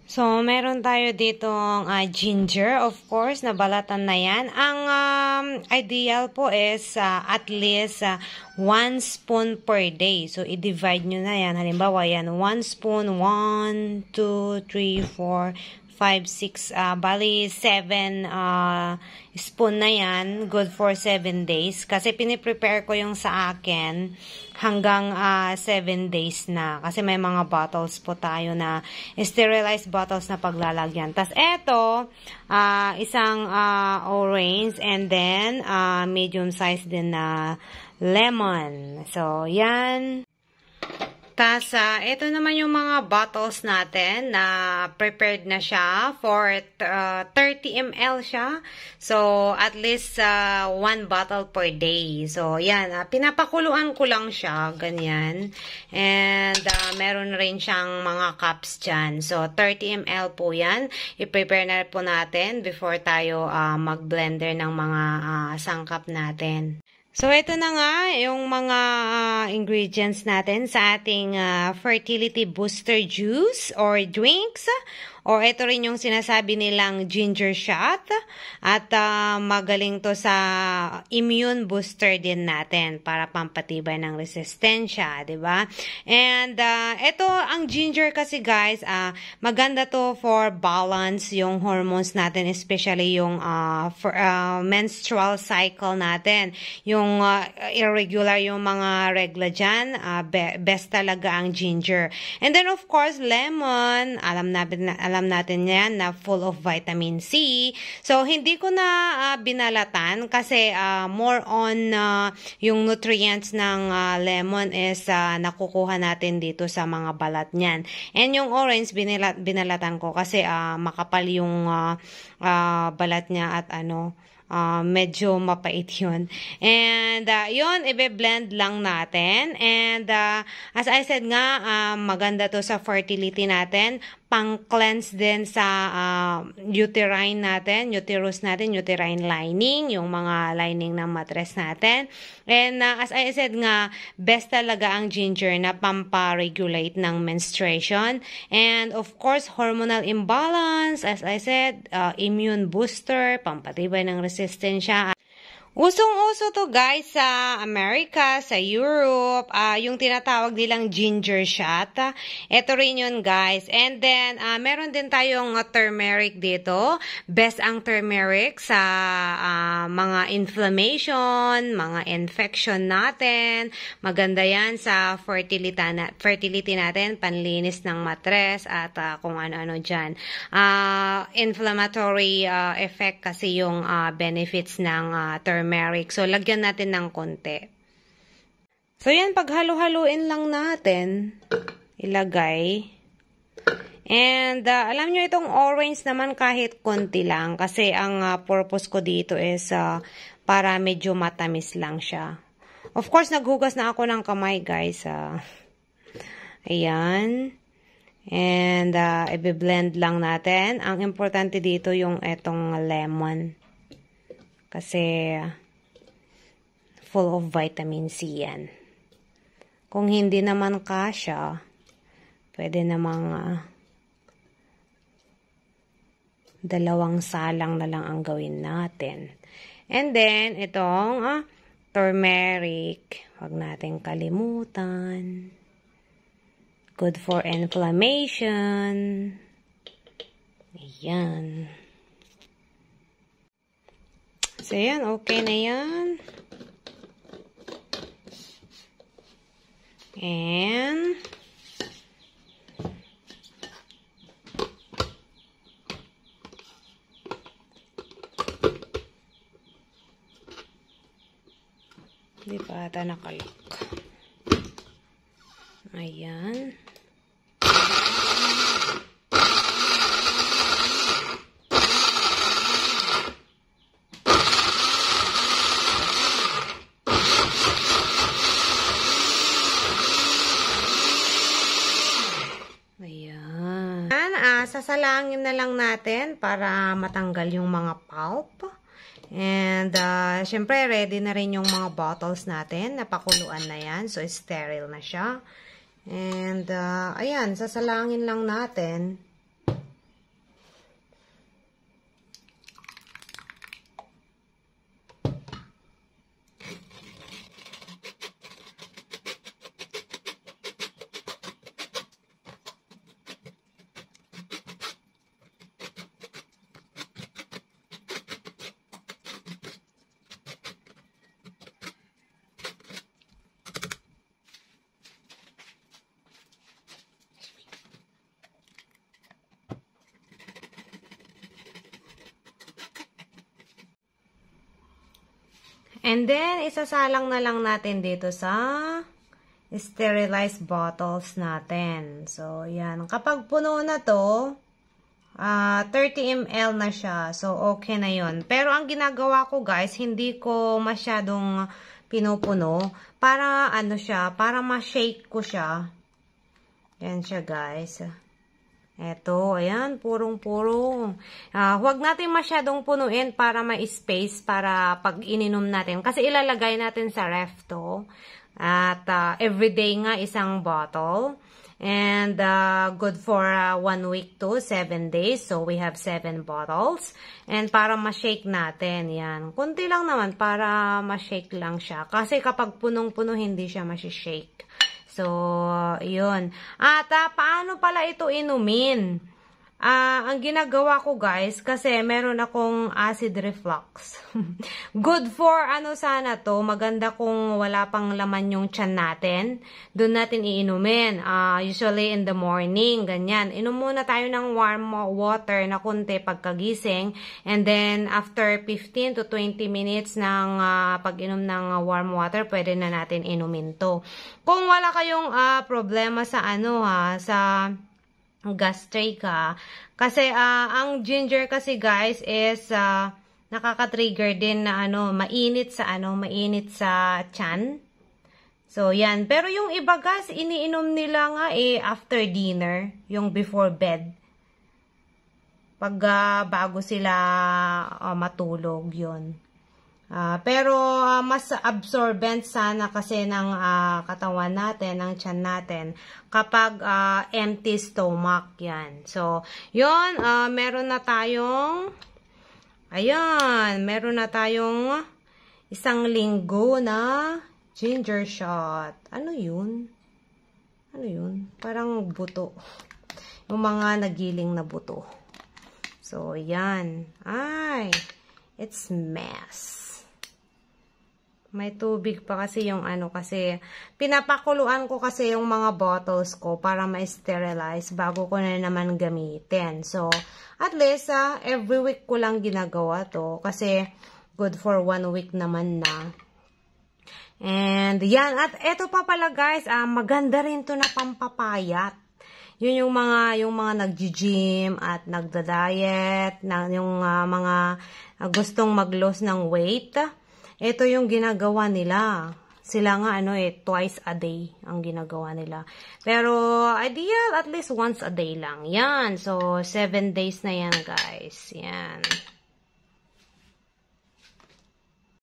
So, meron tayo ditong ginger, of course, nabalatan na yan. Ang ideal po is at least 1 spoon per day. So, i-divide nyo na yan. Halimbawa, yan, 1 spoon, 1, 2, 3, 4, 5, 6, bali 7 spoon na yan. Good for 7 days. Kasi piniprepare ko yung sa akin hanggang 7 days na. Kasi may mga bottles po tayo na sterilized bottles na paglalagyan. Tapos eto, isang orange and then medium size din na lemon. So, yan. Tapos, ito naman yung mga bottles natin na prepared na siya for 30 ml siya. So, at least 1 bottle per day. So, yan. Pinapakuluan ko lang siya. Ganyan. And, meron rin siyang mga cups dyan. So, 30 ml po yan. I-prepare na po natin before tayo mag-blender ng mga sangkap natin. So, ito na nga yung mga ingredients natin sa ating fertility booster juice or drinks. Or ito rin yung sinasabi nilang ginger shot. At magaling to sa immune booster din natin para pampatibay ng resistensya, di ba? And ito, ang ginger kasi guys, maganda to for balance yung hormones natin, especially yung menstrual cycle natin. Yung irregular yung mga regla dyan, best talaga ang ginger. And then of course, lemon, alam natin yan na full of vitamin C. So, hindi ko na binalatan kasi more on yung nutrients ng lemon is nakukuha natin dito sa mga balat niyan. And yung orange, binalatan ko kasi makapal yung balat niya at medyo mapait yun. And, yun, ibe-blend lang natin. And, as I said nga, maganda to sa fertility natin. Pang-cleanse din sa uterine natin, uterus natin, uterine lining, yung mga lining ng mattress natin. And, as I said nga, best talaga ang ginger na pampa-regulate ng menstruation. And, of course, hormonal imbalance, as I said, immune booster, pampatibay ng resistensya. Usong-uso to guys sa America, sa Europe, yung tinatawag nilang ginger shot. Ito rin yun guys. And then, meron din tayong turmeric dito. Best ang turmeric sa mga inflammation, mga infection natin. Maganda yan sa fertility natin, panlinis ng matres at kung ano-ano dyan. Inflammatory effect kasi yung benefits ng turmeric. So, lagyan natin ng konti. So, yan, paghalo-haluin lang natin, ilagay. And, alam nyo, itong orange naman kahit konti lang. Kasi, ang purpose ko dito is para medyo matamis lang siya. Of course, naghugas na ako ng kamay, guys. Ayan. And, i-blend lang natin. Ang importante dito yung etong lemon. Kasi, full of vitamin C yan. Kung hindi naman kasya, pwede namang 2 salang na lang ang gawin natin. And then, itong turmeric, huwag natin kalimutan. Good for inflammation. Ayan. So, yan. Okay na yan. And, hindi pa ata nakalak. Ayan. Sasalangin na lang natin para matanggal yung mga pulp. And, syempre, ready na rin yung mga bottles natin. Napakuluan na yan. So, sterile na siya. And, ayan, sasalangin lang natin. And then, isasalang na lang natin dito sa sterilized bottles natin. So, yan. Kapag puno na to, 30 ml na siya. So, okay na yon. Pero ang ginagawa ko guys, hindi ko masyadong pinupuno. Para ano siya, para ma-shake ko siya. Yan siya guys. Eto, ayan, purong-puro. Huwag natin masyadong punuin para ma-space para pag ininom natin. Kasi ilalagay natin sa ref to. At everyday nga isang bottle. And good for 1 week to 7 days. So, we have 7 bottles. And para ma-shake natin, yan. Kunti lang naman para ma-shake lang siya. Kasi kapag punong-puno, hindi siya ma-shake. So, yun. At paano pala ito inumin? Ang ginagawa ko guys, kasi meron akong acid reflux. Good for ano sana to, maganda kung wala pang laman yung tiyan natin. Doon natin iinumin. Usually in the morning, ganyan. Inom muna tayo ng warm water na kunti pagkagising. And then after 15 to 20 minutes ng pag-inom ng warm water, pwede na natin inumin to. Kung wala kayong problema sa sa gastric kasi ang ginger kasi guys is nakaka-trigger din na mainit sa tiyan. So yan, pero yung iba guys iniinom nila nga after dinner, yung before bed. Pag bago sila matulog, yun. Pero mas absorbent sana kasi ng katawan natin, ng tiyan natin kapag empty stomach yan. So, yun, meron na tayong isang linggo na ginger shot. Ano yun? Parang buto. Yung mga nagiling na buto. So, yan. Ay, it's mess. May tubig pa kasi yung kasi pinapakuluan ko kasi yung mga bottles ko para ma-sterilize bago ko na naman gamitin. So, at least every week ko lang ginagawa to kasi good for 1 week naman na. And yan, at eto pa pala guys, maganda rin to na pampapayat. Yun yung mga nag-gym at nagda-diet, yung mga gustong mag-lose ng weight. Ito yung ginagawa nila. Sila nga twice a day ang ginagawa nila. Pero ideal at least once a day lang. Yan. So 7 days na yan guys. Yan.